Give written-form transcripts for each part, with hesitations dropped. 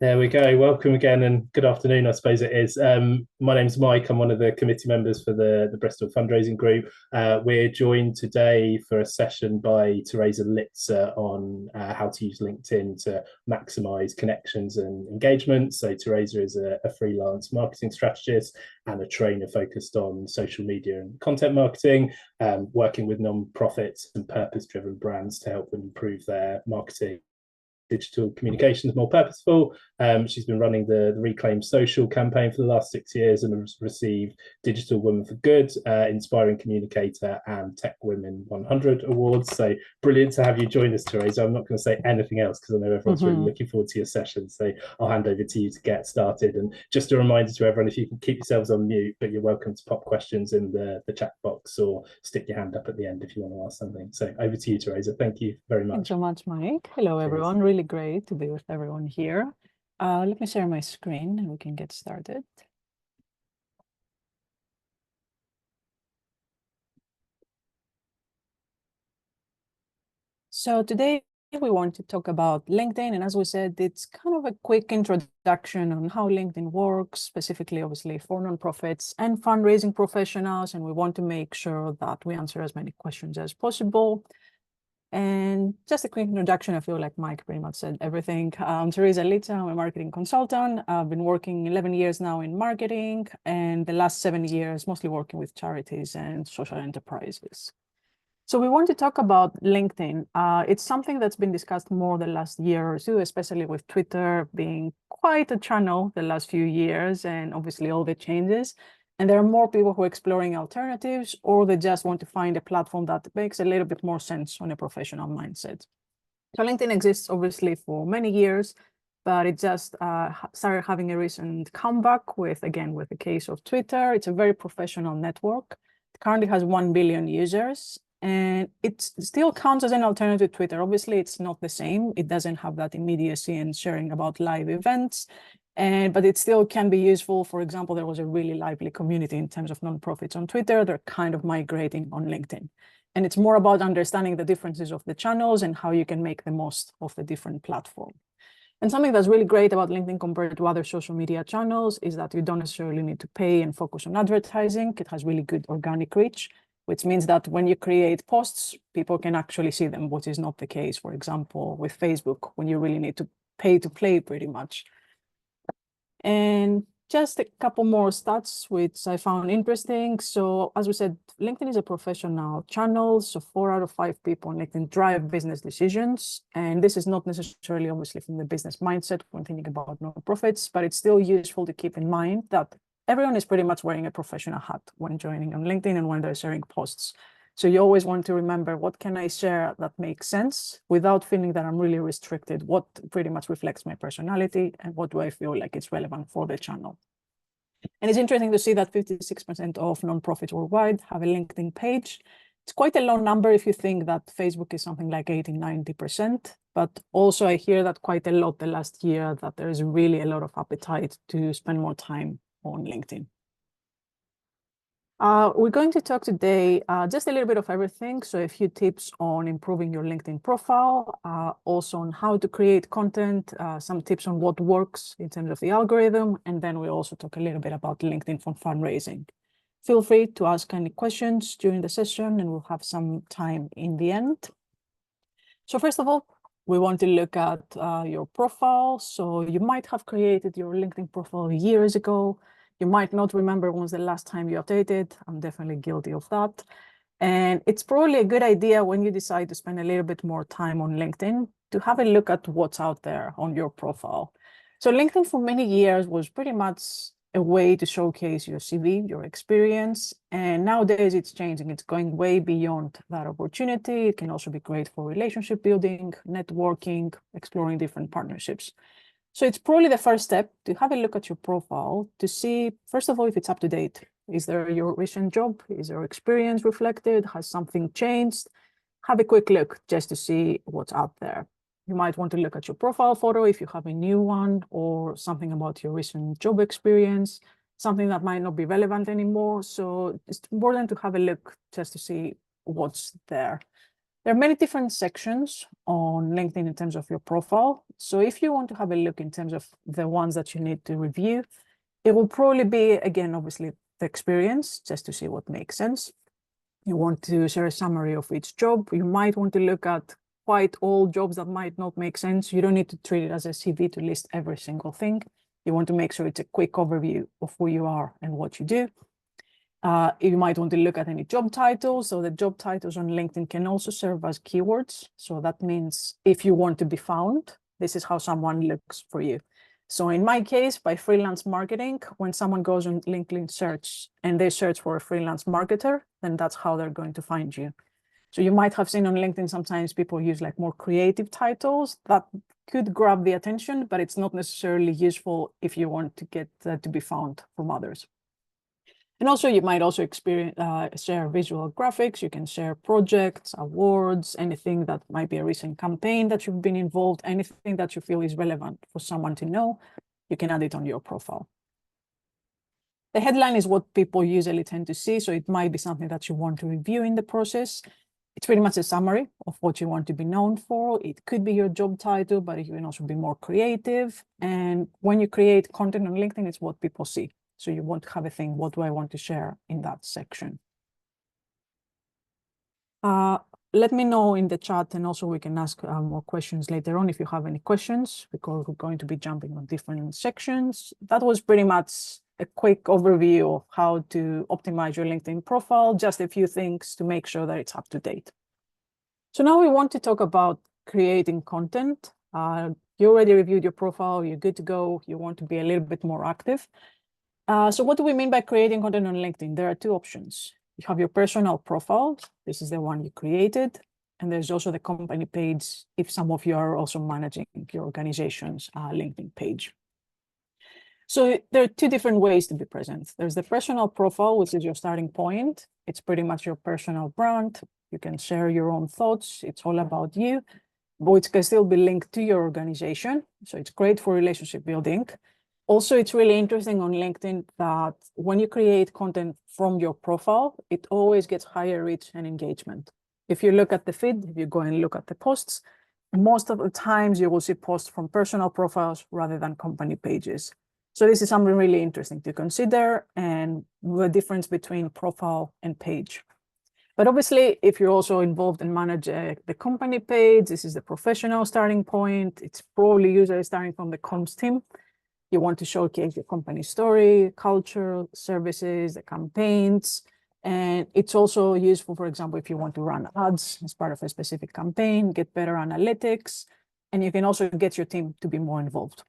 There we go. Welcome again and good afternoon, I suppose it is. My name's Mike. I'm one of the committee members for the Bristol fundraising group. We're joined today for a session by Teresa Litzer on how to use LinkedIn to maximise connections and engagement. So Teresa is a freelance marketing strategist and a trainer focused on social media and content marketing, working with non-profits and purpose-driven brands to help them improve their marketing digital communications more purposeful. She's been running the Reclaim Social campaign for the last 6 years and has received Digital Women for Good, Inspiring Communicator and Tech Women 100 awards. So brilliant to have you join us, Teresa. I'm not going to say anything else because I know everyone's really looking forward to your session. So I'll hand over to you to get started. And just a reminder to everyone, if you can keep yourselves on mute, but you're welcome to pop questions in the chat box or stick your hand up at the end if you want to ask something. So over to you, Teresa. Thank you very much. Thanks so much, Mike. Hello, everyone. Really great to be with everyone here. Let me share my screen and we can get started. So today we want to talk about LinkedIn. And as we said, it's kind of a quick introduction on how LinkedIn works, specifically, obviously, for nonprofits and fundraising professionals. And we want to make sure that we answer as many questions as possible. And just a quick introduction, I feel like Mike pretty much said everything. I'm Teresa Litzer, I'm a marketing consultant. I've been working 11 years now in marketing, and the last 7 years mostly working with charities and social enterprises. So we want to talk about LinkedIn. It's something that's been discussed more the last year or two, especially with Twitter being quite a channel the last few years, and obviously all the changes. And there are more people who are exploring alternatives, or they just want to find a platform that makes a little bit more sense on a professional mindset. So LinkedIn exists obviously for many years, but it just started having a recent comeback with the case of Twitter. It's a very professional network. It currently has 1 billion users, and it still counts as an alternative to Twitter. Obviously, it's not the same. It doesn't have that immediacy and sharing about live events. But it still can be useful. For example, there was a really lively community in terms of nonprofits on Twitter. They're kind of migrating on LinkedIn. And it's more about understanding the differences of the channels and how you can make the most of the different platforms. And something that's really great about LinkedIn compared to other social media channels is that you don't necessarily need to pay and focus on advertising. It has really good organic reach, which means that when you create posts, people can actually see them, which is not the case, for example, with Facebook, when you really need to pay to play pretty much. And just a couple more stats, which I found interesting. So as we said, LinkedIn is a professional channel. So 4 out of 5 people on LinkedIn drive business decisions. And this is not necessarily obviously from the business mindset when thinking about nonprofits, but it's still useful to keep in mind that everyone is pretty much wearing a professional hat when joining on LinkedIn and when they're sharing posts. So you always want to remember, what can I share that makes sense without feeling that I'm really restricted? What pretty much reflects my personality and what do I feel like it's relevant for the channel? And it's interesting to see that 56% of nonprofits worldwide have a LinkedIn page. It's quite a low number if you think that Facebook is something like 80–90%. But also I hear that quite a lot the last year, that there is really a lot of appetite to spend more time on LinkedIn. We're going to talk today just a little bit of everything. So a few tips on improving your LinkedIn profile, also on how to create content, some tips on what works in terms of the algorithm, and then we'll also talk a little bit about LinkedIn for fundraising. Feel free to ask any questions during the session and we'll have some time in the end. So first of all, we want to look at your profile. So you might have created your LinkedIn profile years ago. You might not remember when was the last time you updated. I'm definitely guilty of that. And it's probably a good idea when you decide to spend a little bit more time on LinkedIn to have a look at what's out there on your profile. So LinkedIn for many years was pretty much a way to showcase your CV, your experience. And nowadays it's changing. It's going way beyond that opportunity. It can also be great for relationship building, networking, exploring different partnerships. So it's probably the first step to have a look at your profile to see, first of all, if it's up to date. Is there your recent job? Is your experience reflected? Has something changed? Have a quick look just to see what's out there. You might want to look at your profile photo if you have a new one, or something about your recent job experience, something that might not be relevant anymore. So it's important to have a look just to see what's there. There are many different sections on LinkedIn in terms of your profile. So if you want to have a look in terms of the ones that you need to review, it will probably be, again, obviously, the experience, just to see what makes sense. You want to share a summary of each job. You might want to look at quite old jobs that might not make sense. You don't need to treat it as a CV to list every single thing. You want to make sure it's a quick overview of who you are and what you do. You might want to look at any job titles. So the job titles on LinkedIn can also serve as keywords. So that means if you want to be found, this is how someone looks for you. So in my case, by freelance marketing, when someone goes on LinkedIn search and they search for a freelance marketer, then that's how they're going to find you. So you might have seen on LinkedIn, sometimes people use like more creative titles that could grab the attention, but it's not necessarily useful if you want to get to be found from others. And also you might also share visual graphics. You can share projects, awards, anything that might be a recent campaign that you've been involved, anything that you feel is relevant for someone to know, you can add it on your profile. The headline is what people usually tend to see, so it might be something that you want to review in the process. It's pretty much a summary of what you want to be known for. It could be your job title, but it can also be more creative. And when you create content on LinkedIn, it's what people see. So you want to have a thing, what do I want to share in that section? Let me know in the chat, and also we can ask more questions later on if you have any questions, because we're going to be jumping on different sections. That was pretty much a quick overview of how to optimize your LinkedIn profile, just a few things to make sure that it's up to date. So now we want to talk about creating content. You already reviewed your profile, you're good to go, you want to be a little bit more active. So what do we mean by creating content on LinkedIn? There are two options. You have your personal profile. This is the one you created. And there's also the company page if some of you are also managing your organization's LinkedIn page. So there are two different ways to be present. There's the personal profile, which is your starting point. It's pretty much your personal brand. You can share your own thoughts. It's all about you, but it can still be linked to your organization. So it's great for relationship building. Also, it's really interesting on LinkedIn that when you create content from your profile, it always gets higher reach and engagement. If you look at the feed, if you go and look at the posts, most of the times you will see posts from personal profiles rather than company pages. So this is something really interesting to consider, and the difference between profile and page. But obviously, if you're also involved and manage the company page, this is the professional starting point. It's probably usually starting from the comms team. You want to showcase your company story, culture, services, the campaigns. And it's also useful, for example, if you want to run ads as part of a specific campaign, get better analytics, and you can also get your team to be more involved.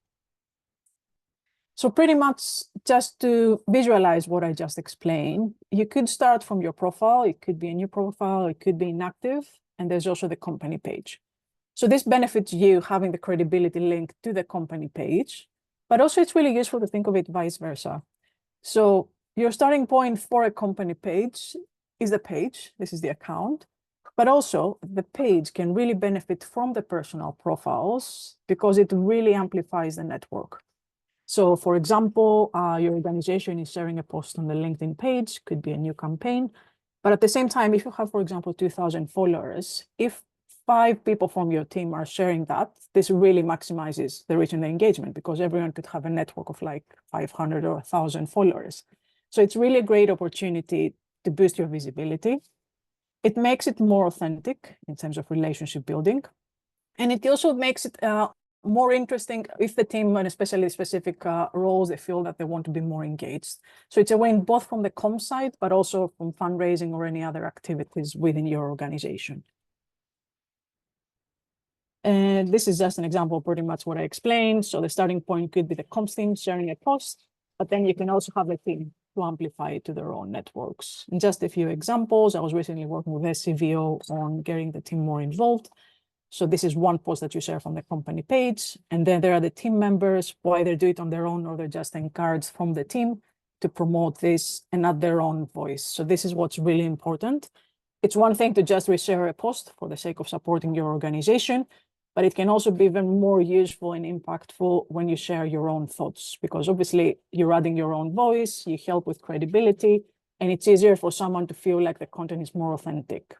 So pretty much just to visualize what I just explained, you could start from your profile. It could be a new profile, it could be inactive, and there's also the company page. So this benefits you having the credibility linked to the company page, but also it's really useful to think of it vice versa. So your starting point for a company page is the page, this is the account, but also the page can really benefit from the personal profiles because it really amplifies the network. So for example, your organization is sharing a post on the LinkedIn page, could be a new campaign, but at the same time, if you have, for example, 2,000 followers, if 5 people from your team are sharing that, this really maximizes the reach and the engagement because everyone could have a network of like 500 or 1,000 followers. So it's really a great opportunity to boost your visibility. It makes it more authentic in terms of relationship building. And it also makes it more interesting if the team, and especially specific roles, they feel that they want to be more engaged. So it's a win both from the comm side, but also from fundraising or any other activities within your organization. And this is just an example of pretty much what I explained. So the starting point could be the comms team sharing a post, but then you can also have a team to amplify it to their own networks. And just a few examples, I was recently working with SCVO on getting the team more involved. So this is one post that you share from the company page. And then there are the team members, whether they do it on their own or they're just encouraged from the team to promote this and add their own voice. So this is what's really important. It's one thing to just reshare a post for the sake of supporting your organization, but it can also be even more useful and impactful when you share your own thoughts, because obviously you're adding your own voice, you help with credibility, and it's easier for someone to feel like the content is more authentic.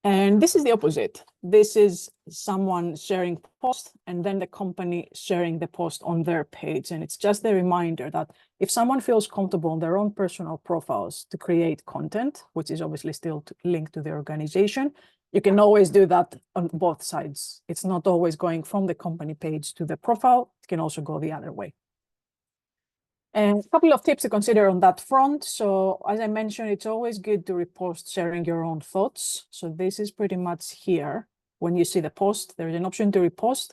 And this is the opposite. This is someone sharing post and then the company sharing the post on their page. And it's just a reminder that if someone feels comfortable on their own personal profiles to create content, which is obviously still linked to the organization, you can always do that on both sides. It's not always going from the company page to the profile. It can also go the other way. And a couple of tips to consider on that front. So as I mentioned, it's always good to repost sharing your own thoughts. So this is pretty much here. When you see the post, there's an option to repost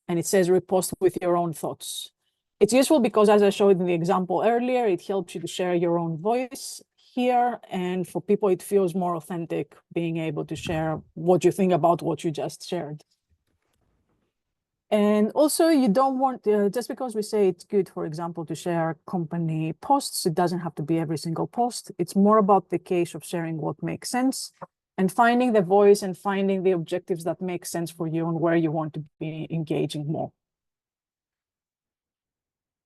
and it says repost with your own thoughts. It's useful because as I showed in the example earlier, it helps you to share your own voice here. And for people, it feels more authentic being able to share what you think about what you just shared. And also you don't want, just because we say it's good, for example, to share company posts, it doesn't have to be every single post. It's more about the case of sharing what makes sense and finding the voice and finding the objectives that make sense for you and where you want to be engaging more.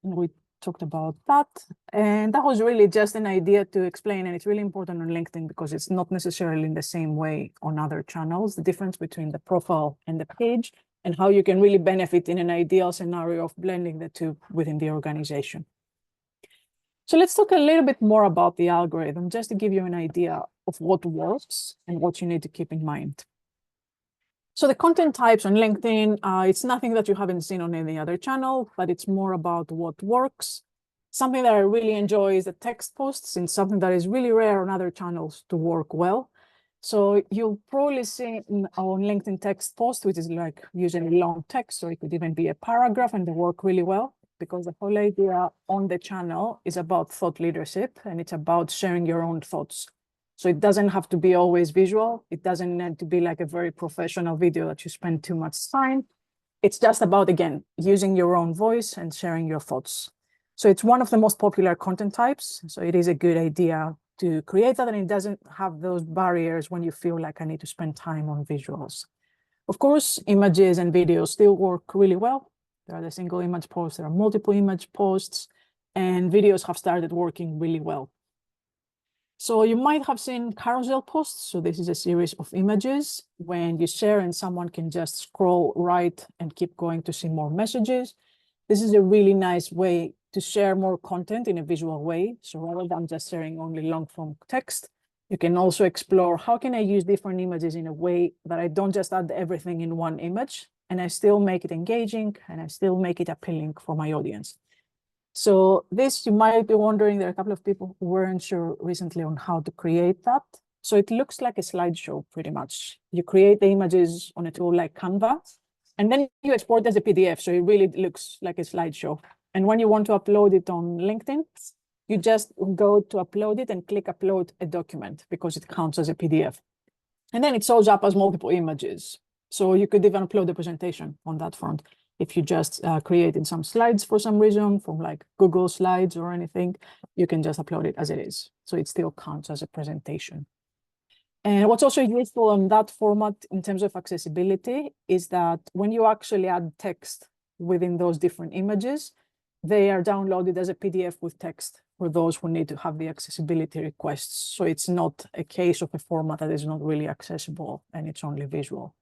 And we talked about that. And that was really just an idea to explain. And it's really important on LinkedIn because it's not necessarily in the same way on other channels, the difference between the profile and the page, and how you can really benefit in an ideal scenario of blending the two within the organization. So let's talk a little bit more about the algorithm, just to give you an idea of what works and what you need to keep in mind. So the content types on LinkedIn, it's nothing that you haven't seen on any other channel, but it's more about what works. Something that I really enjoy is the text posts, and something that is really rare on other channels to work well. So you'll probably see on LinkedIn text post, which is like usually long text, or it could even be a paragraph, and they work really well because the whole idea on the channel is about thought leadership and it's about sharing your own thoughts. So it doesn't have to be always visual. It doesn't need to be like a very professional video that you spend too much time. It's just about, again, using your own voice and sharing your thoughts. So it's one of the most popular content types. So it is a good idea to create that, and it doesn't have those barriers when you feel like I need to spend time on visuals. Of course, images and videos still work really well. There are the single image posts, there are multiple image posts, and videos have started working really well. So you might have seen carousel posts. So this is a series of images when you share and someone can just scroll right and keep going to see more messages. This is a really nice way to share more content in a visual way. So rather than just sharing only long form text, you can also explore how can I use different images in a way that I don't just add everything in one image and I still make it engaging and I still make it appealing for my audience. So this, you might be wondering, there are a couple of people who weren't sure recently on how to create that. So it looks like a slideshow pretty much. You create the images on a tool like Canva, and then you export as a PDF. So it really looks like a slideshow. And when you want to upload it on LinkedIn, you just go to upload it and click upload a document because it counts as a PDF. And then it shows up as multiple images. So you could even upload a presentation on that front. If you just created some slides for some reason from like Google Slides or anything, you can just upload it as it is. So it still counts as a presentation. And what's also useful on that format in terms of accessibility is that when you actually add text within those different images, they are downloaded as a PDF with text for those who need to have the accessibility requests. So it's not a case of a format that is not really accessible and it's only visual.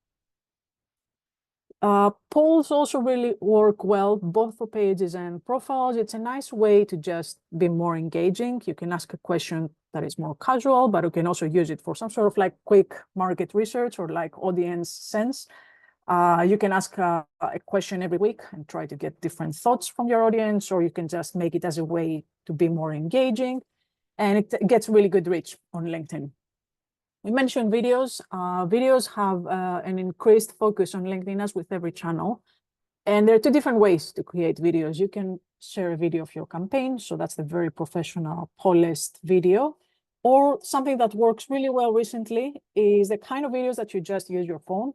Polls also really work well, both for pages and profiles. It's a nice way to just be more engaging. You can ask a question that is more casual, but you can also use it for some sort of like quick market research or like audience sense. You can ask a question every week and try to get different thoughts from your audience, or you can just make it as a way to be more engaging. And it gets really good reach on LinkedIn. We mentioned videos. Videos have an increased focus on LinkedIn as with every channel. And there are two different ways to create videos. You can share a video of your campaign. So that's the very professional, polished video. Or something that works really well recently is the kind of videos that you just use your phone.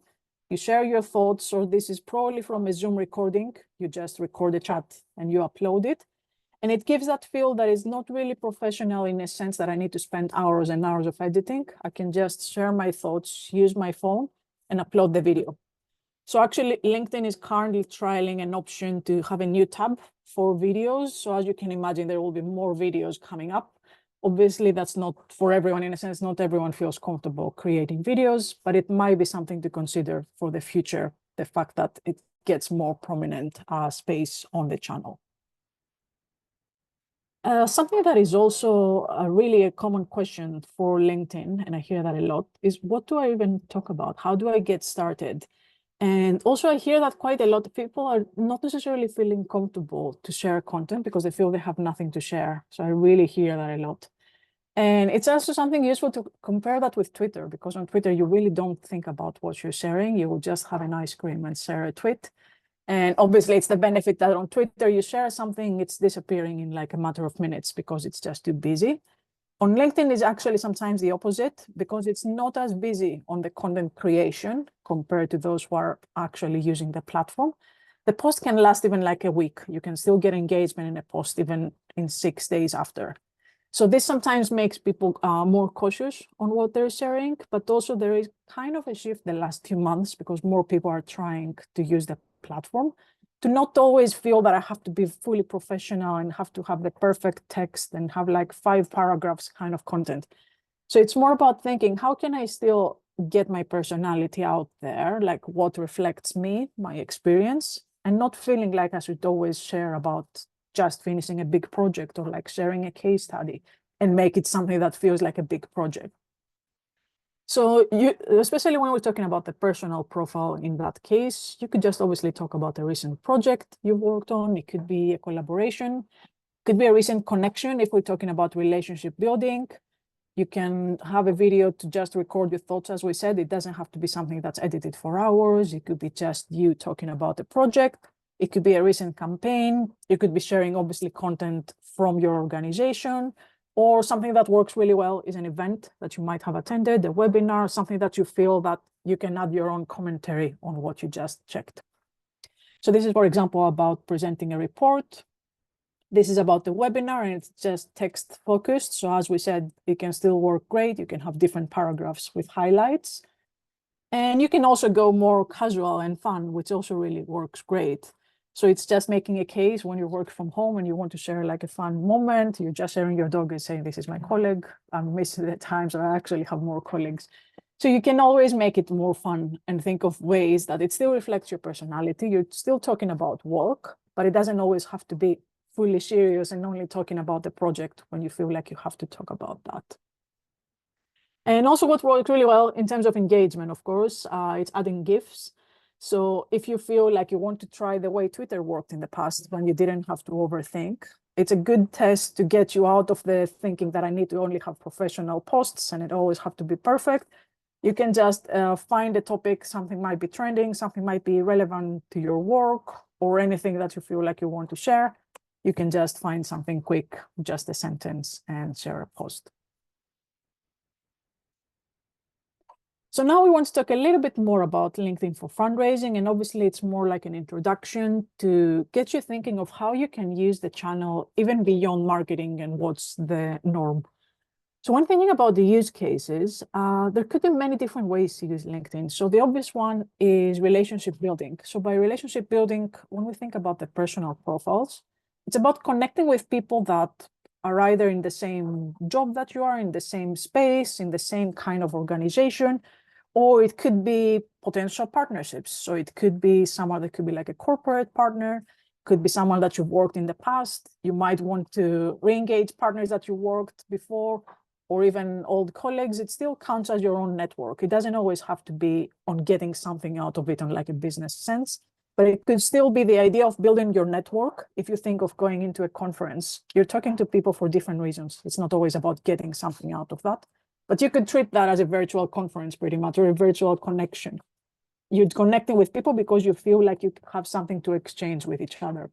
You share your thoughts, or this is probably from a Zoom recording. You just record a chat and you upload it. And it gives that feel that is not really professional in a sense that I need to spend hours and hours of editing. I can just share my thoughts, use my phone, and upload the video. So actually, LinkedIn is currently trialing an option to have a new tab for videos. So as you can imagine, there will be more videos coming up. Obviously, that's not for everyone. In a sense, not everyone feels comfortable creating videos, but it might be something to consider for the future, the fact that it gets more prominent space on the channel. Something that is also really a common question for LinkedIn, and I hear that a lot, is what do I even talk about? How do I get started? And also I hear that quite a lot of people are not necessarily feeling comfortable to share content because they feel they have nothing to share. So I really hear that a lot. And it's also something useful to compare that with Twitter, because on Twitter, you really don't think about what you're sharing. You will just have an ice cream and share a tweet. And obviously, it's the benefit that on Twitter, you share something, it's disappearing in like a matter of minutes because it's just too busy. On LinkedIn is actually sometimes the opposite because it's not as busy on the content creation compared to those who are actually using the platform. The post can last even like a week. You can still get engagement in a post even in 6 days after. So this sometimes makes people more cautious on what they're sharing, but also there is kind of a shift the last few months because more people are trying to use the platform to not always feel that I have to be fully professional and have to have the perfect text and have like 5 paragraphs kind of content. So it's more about thinking, how can I still get my personality out there, like what reflects me, my experience, and not feeling like I should always share about just finishing a big project or like sharing a case study and make it something that feels like a big project. So you, especially when we're talking about the personal profile in that case, you could just obviously talk about a recent project you've worked on. It could be a collaboration, could be a recent connection if we're talking about relationship building. You can have a video to just record your thoughts. As we said, it doesn't have to be something that's edited for hours. It could be just you talking about the project. It could be a recent campaign. You could be sharing, obviously, content from your organization, or something that works really well is an event that you might have attended, a webinar, something that you feel that you can add your own commentary on what you just checked. So this is, for example, about presenting a report. This is about the webinar and it's just text focused. So as we said, it can still work great. You can have different paragraphs with highlights. And you can also go more casual and fun, which also really works great. So it's just making a case when you work from home and you want to share like a fun moment. You're just sharing your dog and saying, this is my colleague. I'm missing the times I actually have more colleagues. So you can always make it more fun and think of ways that it still reflects your personality. You're still talking about work, but it doesn't always have to be fully serious and only talking about the project when you feel like you have to talk about that. And also what works really well in terms of engagement, of course, it's adding GIFs. So if you feel like you want to try the way Twitter worked in the past when you didn't have to overthink, it's a good test to get you out of the thinking that I need to only have professional posts and it always have to be perfect. You can just find a topic, something might be trending, something might be relevant to your work or anything that you feel like you want to share. You can just find something quick, just a sentence and share a post. So now we want to talk a little bit more about LinkedIn for fundraising. And obviously it's more like an introduction to get you thinking of how you can use the channel even beyond marketing and what's the norm. So when thinking about the use cases, there could be many different ways to use LinkedIn. So the obvious one is relationship building. So by relationship building, when we think about the personal profiles, it's about connecting with people that are either in the same job that you are, in the same space, in the same kind of organization, or it could be potential partnerships. So it could be someone that could be like a corporate partner, could be someone that you've worked in the past. You might want to re-engage partners that you worked before, or even old colleagues. It still counts as your own network. It doesn't always have to be on getting something out of it on like a business sense, but it could still be the idea of building your network. If you think of going into a conference, you're talking to people for different reasons. It's not always about getting something out of that, but you could treat that as a virtual conference pretty much, or a virtual connection. You're connecting with people because you feel like you have something to exchange with each other.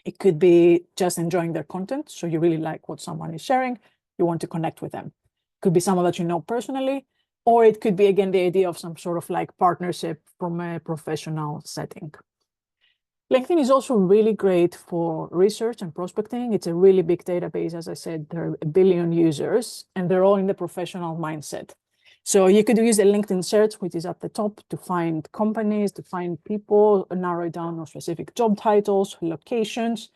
It could be just enjoying their content. So you really like what someone is sharing. You want to connect with them. Could be someone that you know personally, or it could be, again, the idea of some sort of like partnership from a professional setting. LinkedIn is also really great for research and prospecting. It's a really big database. As I said, there are 1 billion users and they're all in the professional mindset. So you could use the LinkedIn search, which is at the top, to find companies, to find people, narrow it down on specific job titles, locations.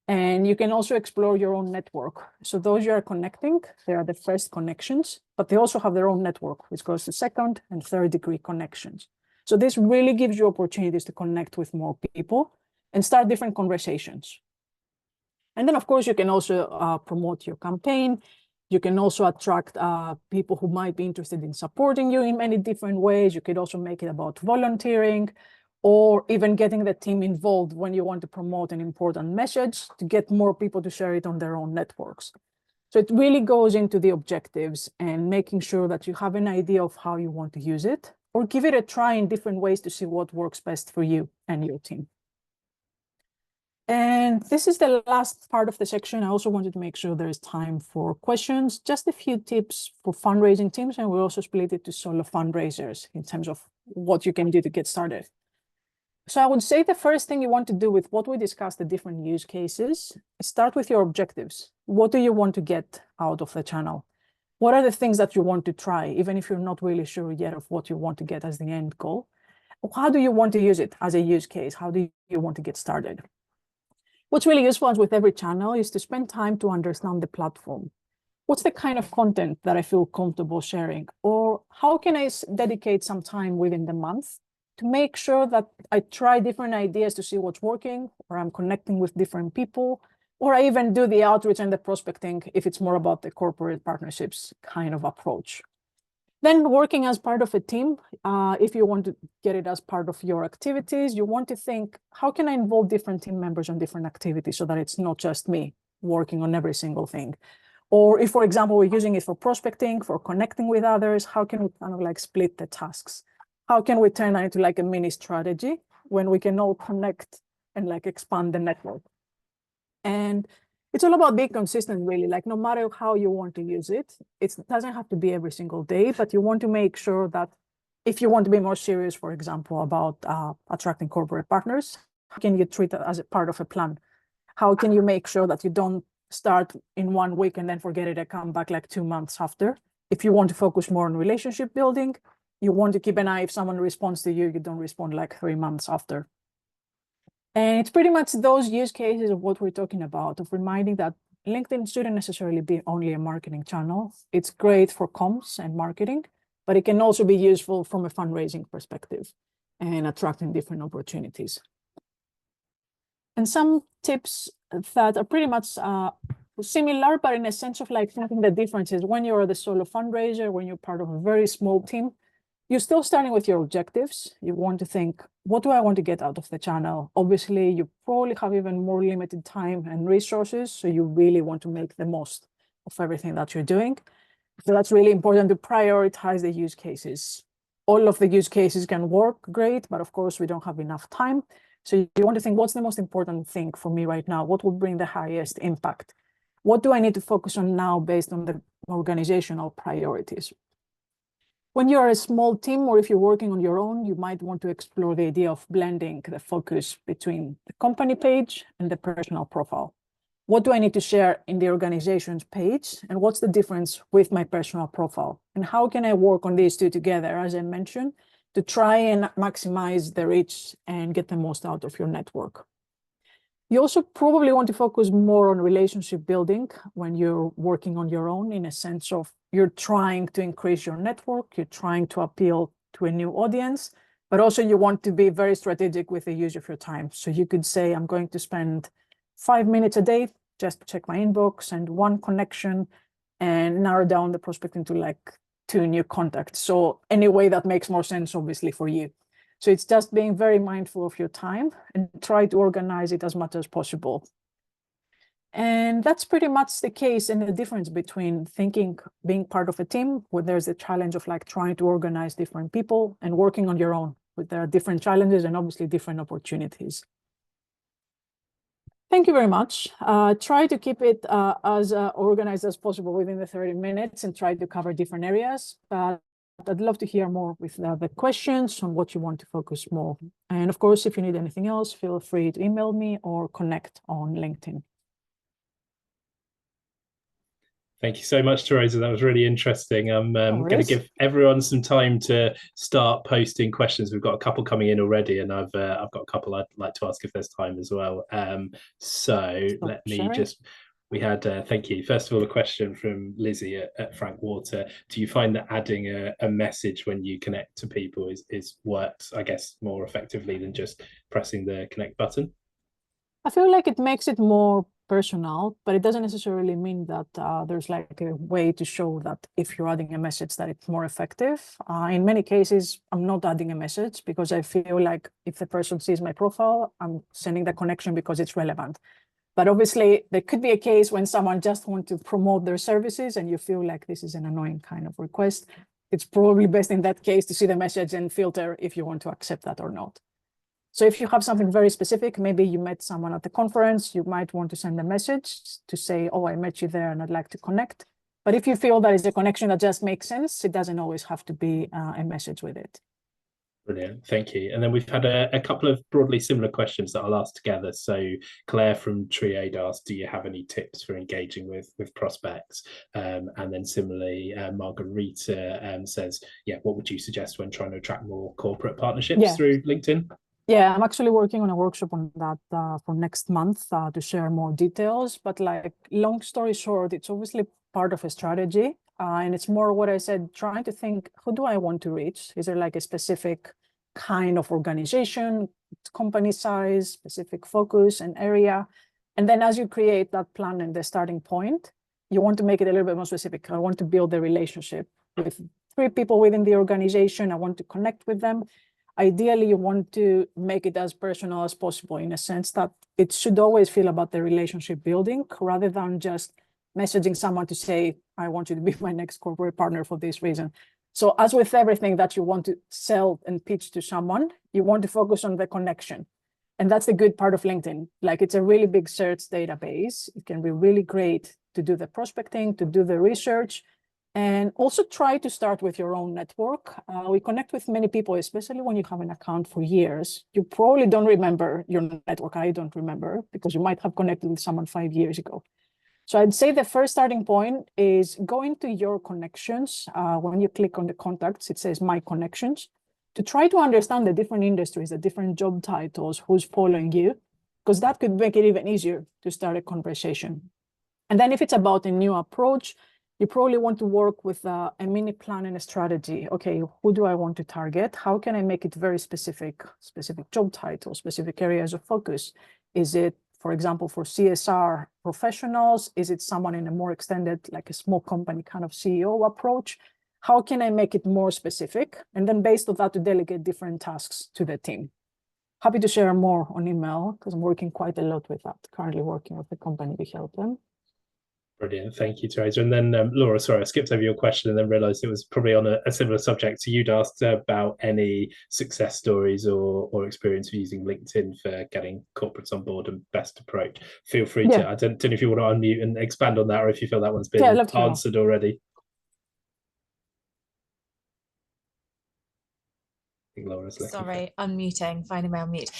And you can also explore your own network. So those you are connecting, they are the first connections, but they also have their own network, which goes to second and third degree connections. So this really gives you opportunities to connect with more people and start different conversations. And then, of course, you can also promote your campaign. You can also attract people who might be interested in supporting you in many different ways. You could also make it about volunteering, or even getting the team involved when you want to promote an important message to get more people to share it on their own networks. So it really goes into the objectives and making sure that you have an idea of how you want to use it, or give it a try in different ways to see what works best for you and your team. And this is the last part of the section. I also wanted to make sure there is time for questions, just a few tips for fundraising teams, and we also split it to solo fundraisers in terms of what you can do to get started. So I would say the first thing you want to do with what we discussed, the different use cases, start with your objectives. What do you want to get out of the channel? What are the things that you want to try, even if you're not really sure yet of what you want to get as the end goal? How do you want to use it as a use case? How do you want to get started? What's really useful with every channel is to spend time to understand the platform. What's the kind of content that I feel comfortable sharing? Or how can I dedicate some time within the month to make sure that I try different ideas to see what's working, or I'm connecting with different people, or I even do the outreach and the prospecting if it's more about the corporate partnerships kind of approach. Then working as part of a team, if you want to get it as part of your activities, you want to think, how can I involve different team members on different activities so that it's not just me working on every single thing? Or if, for example, we're using it for prospecting, for connecting with others, how can we kind of like split the tasks? How can we turn that into like a mini strategy when we can all connect and like expand the network? And it's all about being consistent, really. Like no matter how you want to use it, it doesn't have to be every single day, but you want to make sure that if you want to be more serious, for example, about attracting corporate partners, how can you treat it as a part of a plan? How can you make sure that you don't start in 1 week and then forget it and come back like 2 months after? If you want to focus more on relationship building, you want to keep an eye if someone responds to you, you don't respond like 3 months after. And it's pretty much those use cases of what we're talking about, of reminding that LinkedIn shouldn't necessarily be only a marketing channel. It's great for comms and marketing, but it can also be useful from a fundraising perspective and attracting different opportunities. And some tips that are pretty much similar, but in a sense of like thinking the differences when you're the solo fundraiser, when you're part of a very small team, you're still starting with your objectives. You want to think, what do I want to get out of the channel? Obviously, you probably have even more limited time and resources, so you really want to make the most of everything that you're doing. So that's really important to prioritize the use cases. All of the use cases can work great, but of course, we don't have enough time. So you want to think, what's the most important thing for me right now? What will bring the highest impact? What do I need to focus on now based on the organizational priorities? When you're a small team, or if you're working on your own, you might want to explore the idea of blending the focus between the company page and the personal profile. What do I need to share in the organization's page? And what's the difference with my personal profile? And how can I work on these two together, as I mentioned, to try and maximize the reach and get the most out of your network? You also probably want to focus more on relationship building when you're working on your own, in a sense of you're trying to increase your network, you're trying to appeal to a new audience, but also you want to be very strategic with the use of your time. So you could say, I'm going to spend 5 minutes a day just to check my inbox and 1 connection, and narrow down the prospecting to like 2 new contacts. So any way that makes more sense, obviously, for you. So it's just being very mindful of your time and try to organize it as much as possible. And that's pretty much the case, and the difference between being part of a team, where there's a challenge of like trying to organize different people, and working on your own, where there are different challenges and obviously different opportunities. Thank you very much. Try to keep it as organized as possible within the 30 minutes and try to cover different areas. I'd love to hear more with the questions on what you want to focus more. And of course, if you need anything else, feel free to email me or connect on LinkedIn. Thank you so much, Teresa. That was really interesting. I'm No going to worries. give everyone some time to start posting questions. We've got a couple coming in already, and I've got a couple I'd like to ask if there's time as well. So Stop let me sharing. just. We had thank you. First of all, a question from Lizzie at Frank Water. Do you find that adding a message when you connect to people is works, I guess, more effectively than just pressing the connect button? I feel like it makes it more personal, but it doesn't necessarily mean that there's like a way to show that if you're adding a message that it's more effective. In many cases, I'm not adding a message because I feel like if the person sees my profile, I'm sending the connection because it's relevant. But obviously, there could be a case when someone just wants to promote their services and you feel like this is an annoying kind of request. It's probably best in that case to see the message and filter if you want to accept that or not. So if you have something very specific, maybe you met someone at the conference, you might want to send a message to say, oh, I met you there and I'd like to connect. But if you feel that is a connection that just makes sense, it doesn't always have to be a message with it. Brilliant, thank you. And then we've had a couple of broadly similar questions that I'll ask together. So Claire from Triade asked, do you have any tips for engaging with prospects? And then similarly, Margarita says, yeah, what would you suggest when trying to attract more corporate partnerships through LinkedIn? Yeah, I'm actually working on a workshop on that for next month to share more details. But like long story short, it's obviously part of a strategy. And it's more what I said, trying to think, who do I want to reach? Is there like a specific kind of organization, company size, specific focus and area? And then as you create that plan and the starting point, you want to make it a little bit more specific. I want to build a relationship with 3 people within the organization. I want to connect with them. Ideally, you want to make it as personal as possible in a sense that it should always feel about the relationship building rather than just messaging someone to say, I want you to be my next corporate partner for this reason. So as with everything that you want to sell and pitch to someone, you want to focus on the connection. And that's the good part of LinkedIn. Like it's a really big search database. It can be really great to do the prospecting, to do the research, and also try to start with your own network. We connect with many people, especially when you have an account for years. You probably don't remember your network. I don't remember because you might have connected with someone 5 years ago. So I'd say the first starting point is go into your connections. When you click on the contacts, it says my connections, to try to understand the different industries, the different job titles, who's following you, because that could make it even easier to start a conversation. And then if it's about a new approach, you probably want to work with a mini plan and a strategy. Okay, who do I want to target? How can I make it very specific job titles, specific areas of focus? Is it, for example, for CSR professionals? Is it someone in a more extended, like a small company kind of CEO approach? How can I make it more specific? And then based on that, to delegate different tasks to the team. Happy to share more on email because I'm working quite a lot with that. Currently working with the company we help them. Brilliant. Thank you, Teresa. And then Laura, sorry, I skipped over your question and then realized it was probably on a similar subject. So you'd asked about any success stories or experience of using LinkedIn for getting corporates on board and best approach. Feel free to, I don't know if you want to unmute and expand on that or if you feel that one's been answered already. Sorry, unmuting, finding my unmute.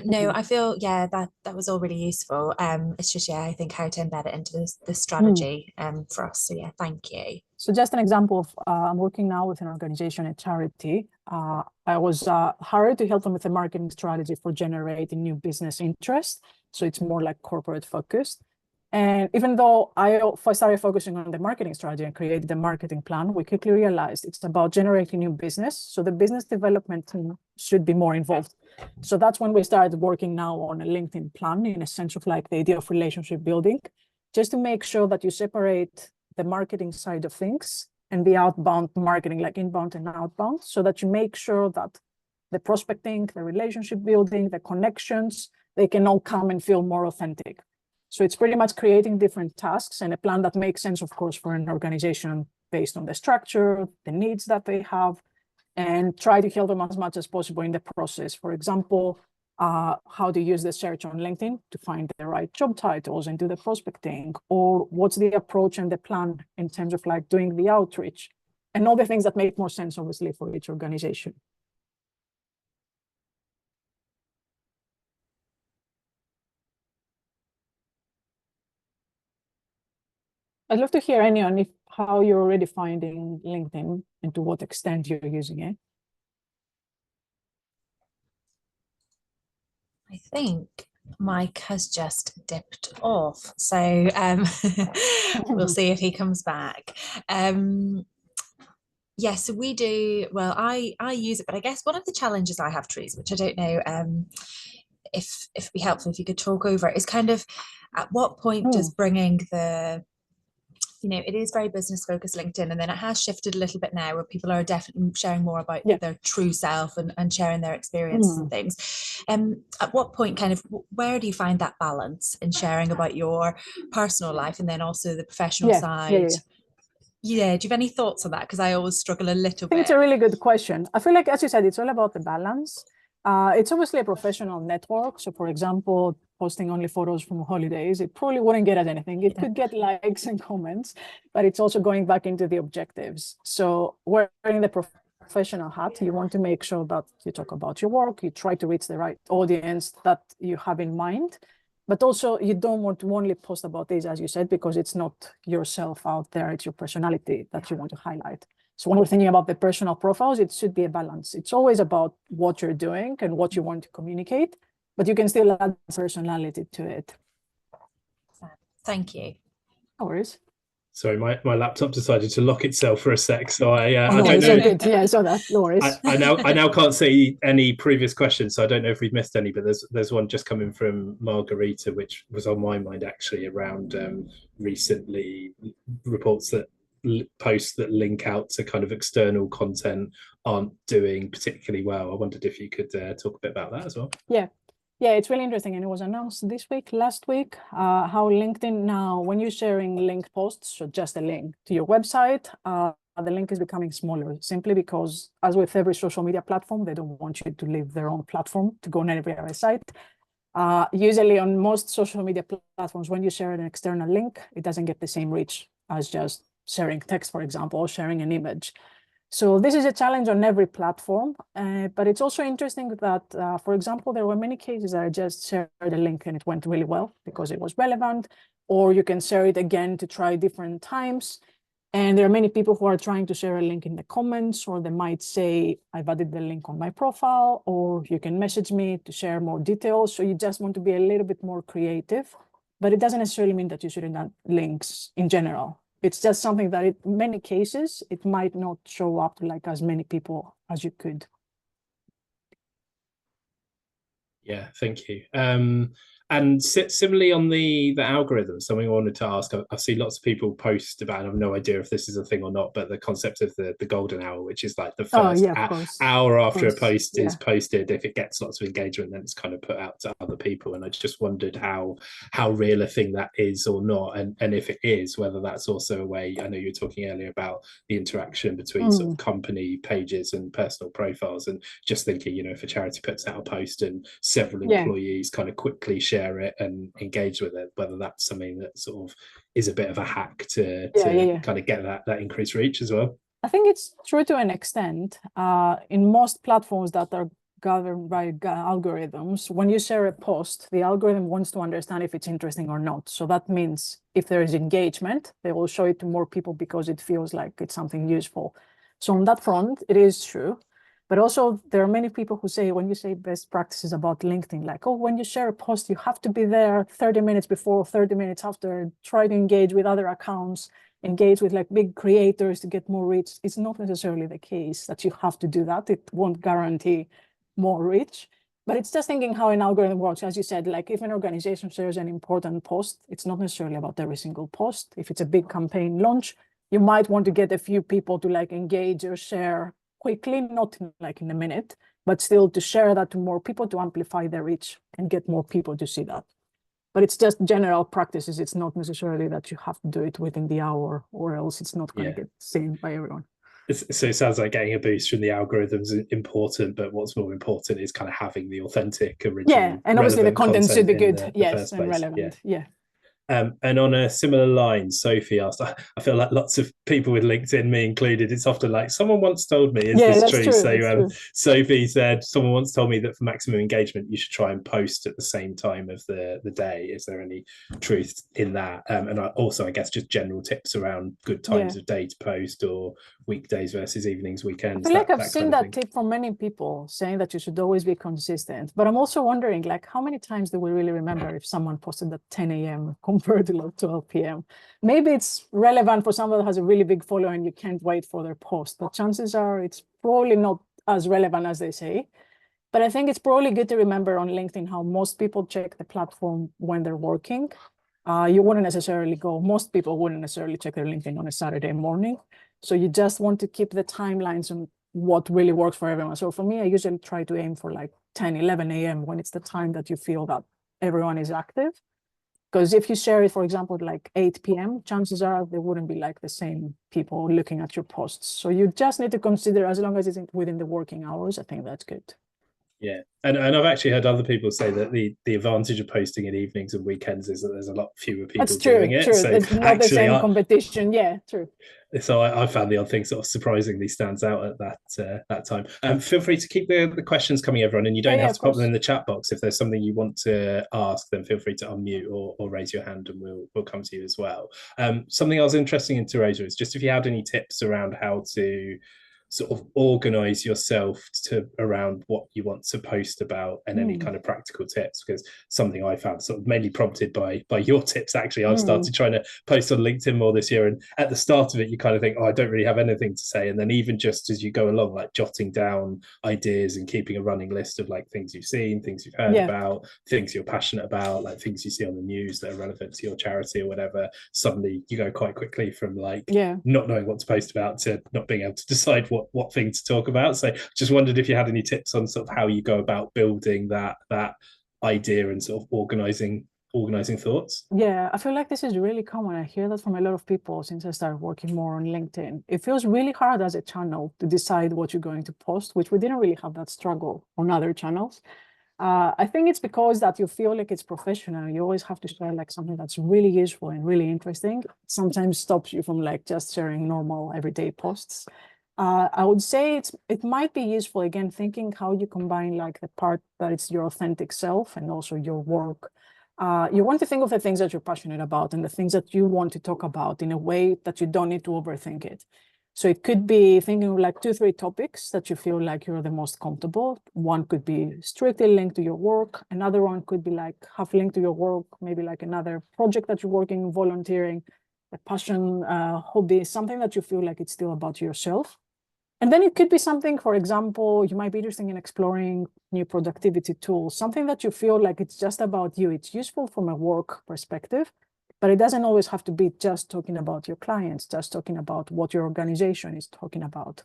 No, I feel, yeah, that was all really useful. It's just, yeah, I think how to embed it into the strategy for us. So yeah, thank you. So just an example of, I'm working now with an organization, a charity. I was hired to help them with a marketing strategy for generating new business interest. So it's more like corporate focused. And even though I started focusing on the marketing strategy and created the marketing plan, we quickly realized it's about generating new business. So the business development team should be more involved. So that's when we started working now on a LinkedIn plan in a sense of like the idea of relationship building, just to make sure that you separate the marketing side of things and the outbound marketing, like inbound and outbound, so that you make sure that the prospecting, the relationship building, the connections, they can all come and feel more authentic. So it's pretty much creating different tasks and a plan that makes sense, of course, for an organization based on the structure, the needs that they have, and try to help them as much as possible in the process. For example, how to use the search on LinkedIn to find the right job titles and do the prospecting, or what's the approach and the plan in terms of like doing the outreach, and all the things that make more sense, obviously, for each organization. I'd love to hear any on how you're already finding LinkedIn and to what extent you're using it. I think Mike has just dipped off, so we'll see if he comes back. Yeah, so we do, well, I use it, but I guess one of the challenges I have, Teresa, which I don't know if it'd be helpful if you could talk over, is kind of at what point does bringing the, it is very business focused LinkedIn, and then it has shifted a little bit now where people are definitely sharing more about their true self and sharing their experiences and things. At what point, kind of, where do you find that balance in sharing about your personal life and then also the professional side? Yeah, do you have any thoughts on that? Because I always struggle a little bit. I think it's a really good question. I feel like, as you said, it's all about the balance. It's obviously a professional network. So, for example, posting only photos from holidays, it probably wouldn't get us anything. It could get likes and comments, but it's also going back into the objectives. So wearing the professional hat, you want to make sure that you talk about your work, you try to reach the right audience that you have in mind. But also, you don't want to only post about this, as you said, because it's not yourself out there. It's your personality that you want to highlight. So when we're thinking about the personal profiles, it should be a balance. It's always about what you're doing and what you want to communicate, but you can still add personality to it. Thank you. No worries. Sorry, my laptop decided to lock itself for a sec, so I don't know. Yeah, I saw that. No worries. I now can't see any previous questions, so I don't know if we've missed any. But there's one just coming from Margarita, which was on my mind actually, around recently reports that posts that link out to kind of external content aren't doing particularly well. I wondered if you could talk a bit about that as well. Yeah, it's really interesting, and it was announced last week, how LinkedIn now, when you're sharing linked posts, so just a link to your website, the link is becoming smaller, simply because, as with every social media platform, they don't want you to leave their own platform to go on every other site. Usually on most social media platforms, when you share an external link, it doesn't get the same reach as just sharing text, for example, or sharing an image. So this is a challenge on every platform, but it's also interesting that, for example, there were many cases that I just shared a link and it went really well because it was relevant, or you can share it again to try different times. And there are many people who are trying to share a link in the comments, or they might say, I've added the link on my profile, or you can message me to share more details. So you just want to be a little bit more creative, but it doesn't necessarily mean that you shouldn't add links in general. It's just something that in many cases, it might not show up to like as many people as you could. Yeah, thank you. And similarly on the algorithm, something I wanted to ask, I see lots of people post about, and I have no idea if this is a thing or not, but the concept of the golden hour, which is like the first hour after a post is posted, if it gets lots of engagement, then it's kind of put out to other people. And I just wondered how real a thing that is or not, and if it is, whether that's also a way. I know you were talking earlier about the interaction between sort of company pages and personal profiles, and just thinking, if a charity puts out a post and several employees kind of quickly share it and engage with it, whether that's something that sort of is a bit of a hack to kind of get that increased reach as well. I think it's true to an extent. In most platforms that are governed by algorithms, when you share a post, the algorithm wants to understand if it's interesting or not. So that means if there is engagement, they will show it to more people because it feels like it's something useful. So on that front, it is true. But also, there are many people who say, when you say best practices about LinkedIn, like, oh, when you share a post, you have to be there 30 minutes before, 30 minutes after, try to engage with other accounts, engage with like big creators to get more reach. It's not necessarily the case that you have to do that. It won't guarantee more reach, but it's just thinking how an algorithm works. As you said, like if an organization shares an important post, it's not necessarily about every single post. If it's a big campaign launch, you might want to get a few people to like engage or share quickly, not like in a minute, but still to share that to more people to amplify their reach and get more people to see that. But it's just general practices. It's not necessarily that you have to do it within the hour or else it's not going to get seen by everyone. So it sounds like getting a boost from the algorithms is important, but what's more important is kind of having the authentic, original, and obviously the content should be good, and relevant. Yeah. And on a similar line, Sophie asked, I feel like lots of people with LinkedIn, me included, it's often like, someone once told me, is this true? So Sophie said, someone once told me that for maximum engagement, you should try and post at the same time of the day. Is there any truth in that? And I guess just general tips around good times of day to post, or weekdays versus evenings, weekends. I feel like I've seen that tip from many people, saying that you should always be consistent. But I'm also wondering, like, how many times do we really remember if someone posted at 10 a.m. compared to like 12 p.m.? Maybe it's relevant for someone that has a really big following and you can't wait for their post, but chances are it's probably not as relevant as they say. But I think it's probably good to remember on LinkedIn how most people check the platform when they're working. You wouldn't necessarily go, most people wouldn't necessarily check their LinkedIn on a Saturday morning. So you just want to keep the timelines on what really works for everyone. So for me, I usually try to aim for like 10, 11 a.m. when it's the time that you feel that everyone is active. Because if you share it, for example, at like 8 p.m., chances are there wouldn't be like the same people looking at your posts. So you just need to consider, as long as it's within the working hours, I think that's good. Yeah, and I've actually heard other people say that the advantage of posting in evenings and weekends is that there's a lot fewer people doing it. True. So there's not the same competition. Yeah, true. So I found the odd thing sort of surprisingly stands out at that time. Feel free to keep the questions coming, everyone, and you don't have to pop them in the chat box. If there's something you want to ask, then feel free to unmute or raise your hand, and we'll come to you as well. Something else interesting in Teresa is just if you had any tips around how to sort of organize yourself around what you want to post about, and any kind of practical tips, because something I found sort of mainly prompted by your tips, actually. I've started trying to post on LinkedIn more this year, and at the start of it you kind of think, I don't really have anything to say, and then even just as you go along, like jotting down ideas and keeping a running list of like things you've seen, things you've heard about, things you're passionate about, like things you see on the news that are relevant to your charity or whatever, suddenly you go quite quickly from like not knowing what to post about to not being able to decide what thing to talk about. So just wondered if you had any tips on sort of how you go about building that idea and sort of organizing thoughts. Yeah, I feel like this is really common. I hear that from a lot of people since I started working more on LinkedIn. It feels really hard as a channel to decide what you're going to post, which we didn't really have that struggle on other channels. I think it's because that you feel like it's professional. You always have to share like something that's really useful and really interesting. It sometimes stops you from like just sharing normal everyday posts. I would say it might be useful, again, thinking how you combine like the part that it's your authentic self and also your work. You want to think of the things that you're passionate about and the things that you want to talk about in a way that you don't need to overthink it. So it could be thinking of like 2-3 topics that you feel like you're the most comfortable. One could be strictly linked to your work. Another one could be like half linked to your work, maybe like another project that you're working, volunteering, a passion, hobby, something that you feel like it's still about yourself. And then it could be something, for example, you might be interested in exploring new productivity tools, something that you feel like it's just about you. It's useful from a work perspective, but it doesn't always have to be just talking about your clients, just talking about what your organization is talking about.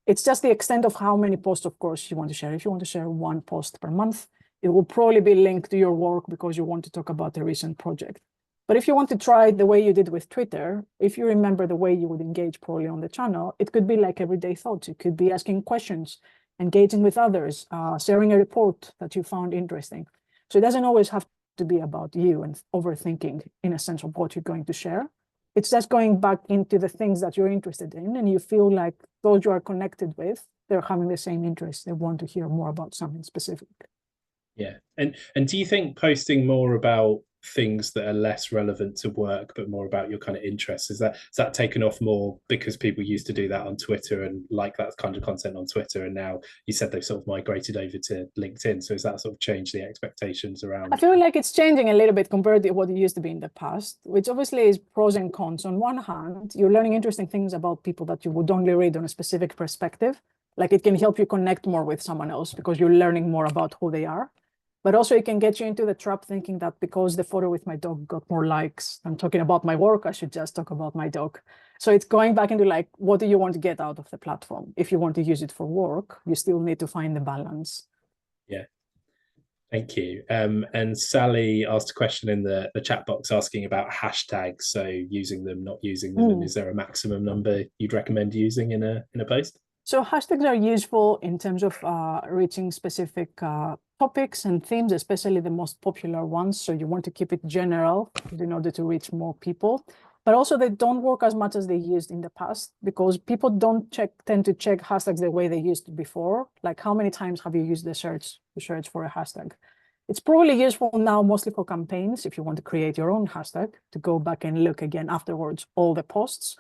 It's just the extent of how many posts, of course, you want to share. If you want to share 1 post per month, it will probably be linked to your work because you want to talk about a recent project. But if you want to try the way you did with Twitter, if you remember the way you would engage probably on the channel, it could be like everyday thoughts. It could be asking questions, engaging with others, sharing a report that you found interesting. So it doesn't always have to be about you and overthinking in a sense of what you're going to share. It's just going back into the things that you're interested in, and you feel like those you are connected with, they're having the same interest. They want to hear more about something specific. Yeah. And do you think posting more about things that are less relevant to work but more about your kind of interests, is that taken off more because people used to do that on Twitter and like that kind of content on Twitter, and now you said they've sort of migrated over to LinkedIn, so has that sort of changed the expectations around? I feel like it's changing a little bit compared to what it used to be in the past, which obviously is pros and cons. On one hand, you're learning interesting things about people that you would only read on a specific perspective. Like it can help you connect more with someone else because you're learning more about who they are. But also it can get you into the trap thinking that because the photo with my dog got more likes, I'm talking about my work, I should just talk about my dog. So it's going back into like, what do you want to get out of the platform? If you want to use it for work, you still need to find the balance. Yeah. Thank you. And Sally asked a question in the chat box asking about hashtags. So using them, not using them, and is there a maximum number you'd recommend using in a post? So hashtags are useful in terms of reaching specific topics and themes, especially the most popular ones. So you want to keep it general in order to reach more people. But also they don't work as much as they used in the past because people don't tend to check hashtags the way they used before. Like how many times have you used the search for a hashtag? It's probably useful now mostly for campaigns if you want to create your own hashtag to go back and look again afterwards all the posts.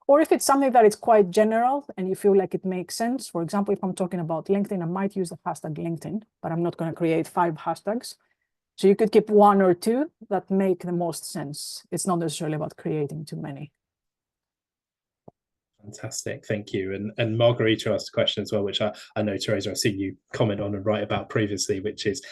Or if it's something that is quite general and you feel like it makes sense. For example, if I'm talking about LinkedIn, I might use the hashtag LinkedIn, but I'm not going to create 5 hashtags. So you could keep 1 or 2 that make the most sense. It's not necessarily about creating too many. Fantastic, thank you. And Margarita asked a question as well, which I know, Teresa, I've seen you comment on and write about previously, which is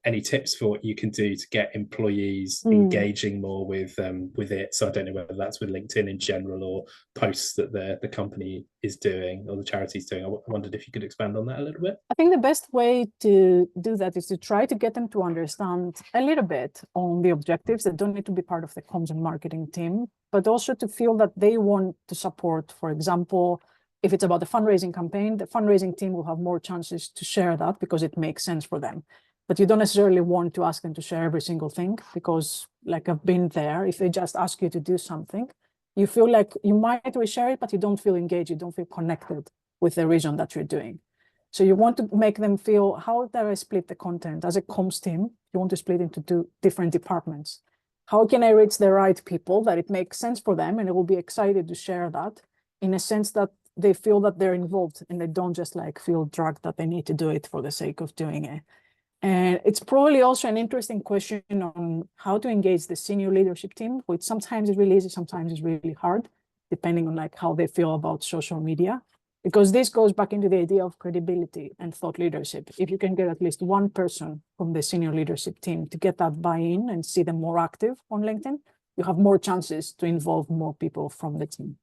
any tips for what you can do to get employees engaging more with it. So I don't know whether that's with LinkedIn in general or posts that the company is doing or the charity is doing. I wondered if you could expand on that a little bit. I think the best way to do that is to try to get them to understand a little bit on the objectives that don't need to be part of the comms and marketing team, but also to feel that they want to support. For example, if it's about the fundraising campaign, the fundraising team will have more chances to share that because it makes sense for them. But you don't necessarily want to ask them to share every single thing because, like I've been there, if they just ask you to do something, you feel like you might reshare it, but you don't feel engaged, you don't feel connected with the reason that you're doing. So you want to make them feel, how do I split the content? As a comms team, you want to split into 2 different departments. How can I reach the right people that it makes sense for them and they will be excited to share that in a sense that they feel that they're involved and they don't just like feel dragged that they need to do it for the sake of doing it. And it's probably also an interesting question on how to engage the senior leadership team, which sometimes is really easy, sometimes is really hard, depending on like how they feel about social media. Because this goes back into the idea of credibility and thought leadership. If you can get at least 1 person from the senior leadership team to get that buy-in and see them more active on LinkedIn, you have more chances to involve more people from the team.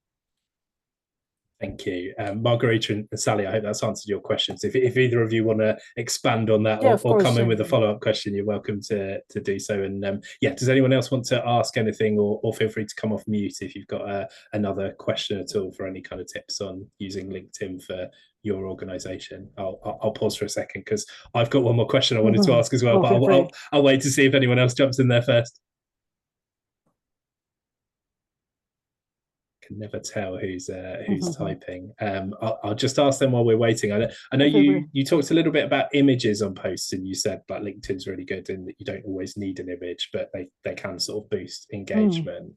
Thank you. Margarita and Sally, I hope that's answered your questions. If either of you want to expand on that or come in with a follow-up question, you're welcome to do so. And yeah, does anyone else want to ask anything or feel free to come off mute if you've got another question at all for any kind of tips on using LinkedIn for your organization. I'll pause for a second because I've got one more question I wanted to ask as well, but I'll wait to see if anyone else jumps in there first. Never tell who's typing. I'll just ask them while we're waiting. I know you talked a little bit about images on posts, and you said like LinkedIn's really good in that you don't always need an image, but they can sort of boost engagement.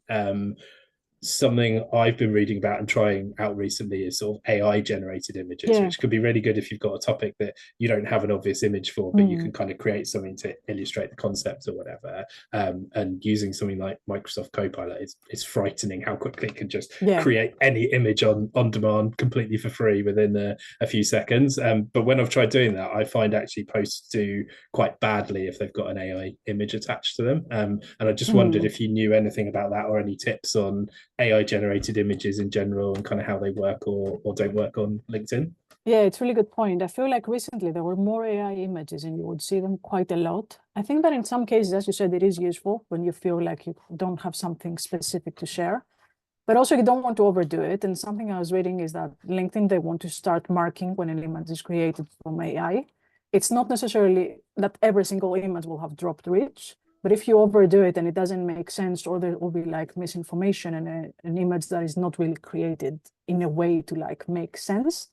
Something I've been reading about and trying out recently is sort of AI generated images, which could be really good if you've got a topic that you don't have an obvious image for, but you can kind of create something to illustrate the concept or whatever. And using something like Microsoft Copilot, it's frightening how quickly it can just create any image on demand completely for free within a few seconds. But when I've tried doing that, I find actually posts do quite badly if they've got an AI image attached to them. And I just wondered if you knew anything about that or any tips on AI generated images in general and kind of how they work or don't work on LinkedIn. Yeah, it's a really good point. I feel like recently there were more AI images and you would see them quite a lot. I think that in some cases, as you said, it is useful when you feel like you don't have something specific to share, but also you don't want to overdo it. And something I was reading is that LinkedIn, they want to start marking when an image is created from AI. It's not necessarily that every single image will have dropped reach, but if you overdo it and it doesn't make sense, or there will be like misinformation and an image that is not really created in a way to like make sense,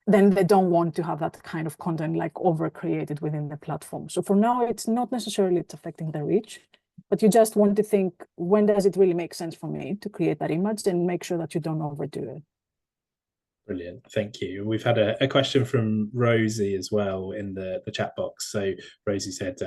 then they don't want to have that kind of content like over created within the platform. So for now, it's not necessarily it's affecting the reach, but you just want to think, when does it really make sense for me to create that image, and make sure that you don't overdo it. Brilliant, thank you. We've had a question from Rosie as well in the chat box. So Rosie said,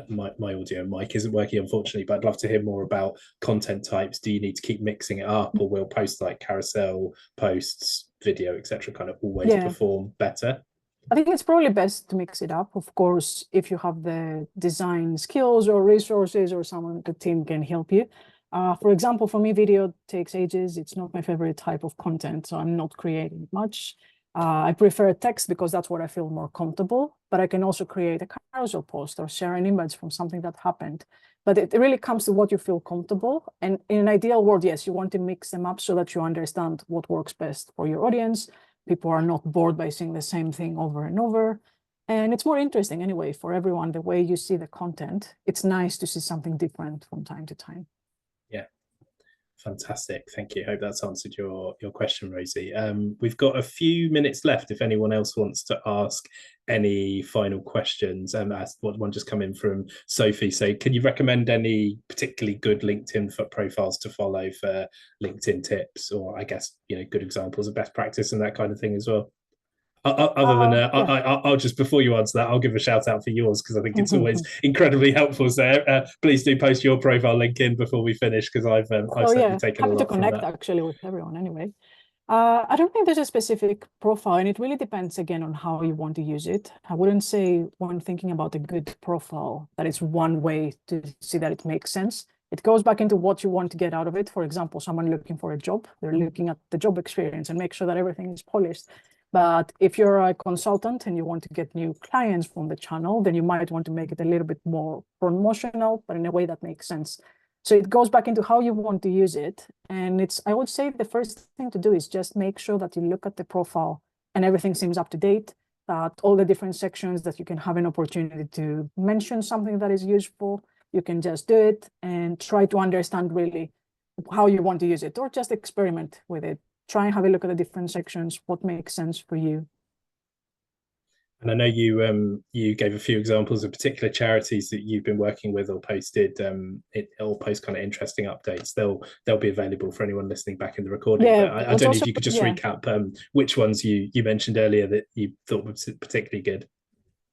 my audio mic isn't working, unfortunately, but I'd love to hear more about content types. Do you need to keep mixing it up, or will posts like carousel posts, video, etc., kind of always perform better? I think it's probably best to mix it up. Of course, if you have the design skills or resources or someone on the team can help you. For example, for me, video takes ages. It's not my favorite type of content, so I'm not creating much. I prefer text because that's what I feel more comfortable, but I can also create a carousel post or share an image from something that happened. But it really comes to what you feel comfortable. And in an ideal world, yes, you want to mix them up so that you understand what works best for your audience, people are not bored by seeing the same thing over and over. And it's more interesting anyway for everyone, the way you see the content. It's nice to see something different from time to time. Yeah. Fantastic. Thank you. Hope that's answered your question, Rosie. We've got a few minutes left if anyone else wants to ask any final questions. One just come in from Sophie. So can you recommend any particularly good LinkedIn profiles to follow for LinkedIn tips, or I guess, good examples of best practice and that kind of thing as well? Other than that, yeah. I'll just, before you answer that, I'll give a shout out for yours, because I think it's always incredibly helpful. So please do post your profile link in before we finish, because I've certainly taken a lot to connect actually with everyone anyway. I don't think there's a specific profile, and it really depends again on how you want to use it. I wouldn't say when thinking about a good profile that it's one way to see that it makes sense. It goes back into what you want to get out of it. For example, someone looking for a job, they're looking at the job experience and make sure that everything is polished. But if you're a consultant and you want to get new clients from the channel, then you might want to make it a little bit more promotional, but in a way that makes sense. So it goes back into how you want to use it. And I would say the first thing to do is just make sure that you look at the profile and everything seems up to date, that all the different sections that you can have an opportunity to mention something that is useful, you can just do it and try to understand really how you want to use it, or just experiment with it. Try and have a look at the different sections, what makes sense for you. And I know you gave a few examples of particular charities that you've been working with or posted or post kind of interesting updates. They'll be available for anyone listening back in the recording. Yeah, I don't know if you could just recap which ones you mentioned earlier that you thought were particularly good.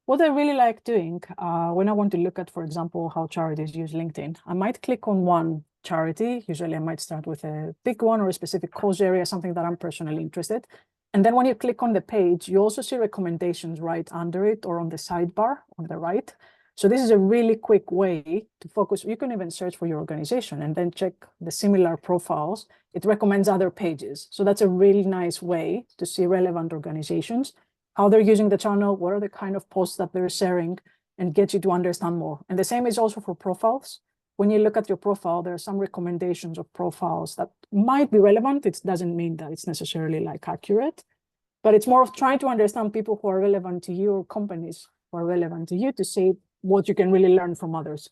What I really like doing when I want to look at, for example, how charities use LinkedIn, I might click on one charity. Usually I might start with a big one or a specific cause area, something that I'm personally interested. And then when you click on the page, you also see recommendations right under it or on the sidebar on the right. So this is a really quick way to focus. You can even search for your organization and then check the similar profiles. It recommends other pages. So that's a really nice way to see relevant organizations, how they're using the channel, what are the kind of posts that they're sharing, and get you to understand more. And the same is also for profiles. When you look at your profile, there are some recommendations of profiles that might be relevant. It doesn't mean that it's necessarily accurate, but it's more of trying to understand people who are relevant to you or companies who are relevant to you to see what you can really learn from others.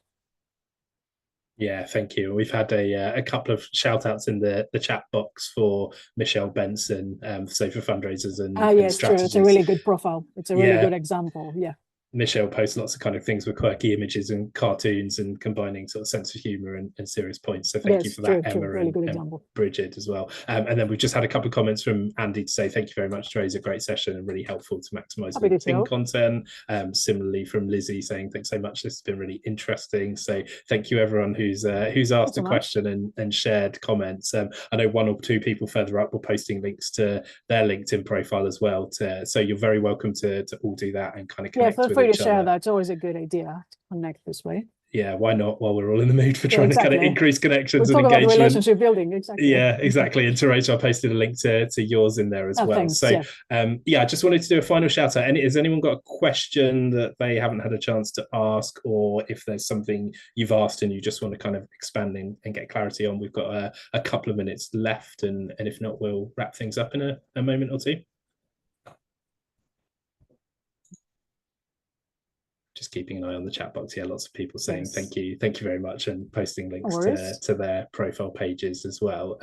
Yeah, thank you. We've had a couple of shout outs in the chat box for Michelle Benson, so for fundraisers and yes, strategies. True. It's a really good profile. It's a really good example. Yeah. Michelle posts lots of kind of things with quirky images and cartoons and combining sort of sense of humor and serious points. So thank you for that, Emma, really good example. Bridget as well. And then we've just had a couple of comments from Andy to say thank you very much, Teresa. Great session and really helpful to maximise LinkedIn content. Similarly from Lizzie saying thanks so much. This has been really interesting. So thank you everyone who's asked a question and shared comments. I know one or two people further up were posting links to their LinkedIn profile as well. So you're very welcome to all do that and kind of connect with free to share that. It's always a good idea to connect this way. Yeah, why not? While we're all in the mood for trying to kind of increase connections and engagement. About relationship building, exactly. Yeah, exactly. And Teresa, I posted a link to yours in there as well. Thanks, so I just wanted to do a final shout out. Has anyone got a question that they haven't had a chance to ask, or if there's something you've asked and you just want to kind of expand and get clarity on? We've got a couple of minutes left, and if not, we'll wrap things up in a moment or two. Just keeping an eye on the chat box. Yeah, lots of people saying thank you very much, and posting links to their profile pages as well.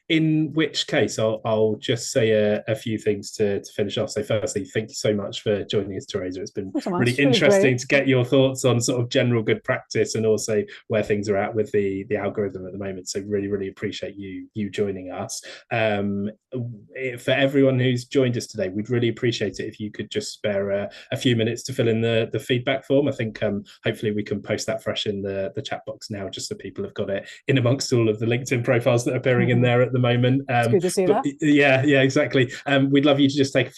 In which case, I'll just say a few things to finish off. So firstly, thank you so much for joining us, Teresa. It's been really interesting to get your thoughts on sort of general good practice and also where things are at with the algorithm at the moment. So really appreciate you joining us. For everyone who's joined us today, we'd really appreciate it if you could just spare a few minutes to fill in the feedback form. I think hopefully we can post that fresh in the chat box now, just so people have got it in amongst all of the LinkedIn profiles that are appearing in there at the moment. It's good to see that. Yeah, exactly. We'd love you to just take a few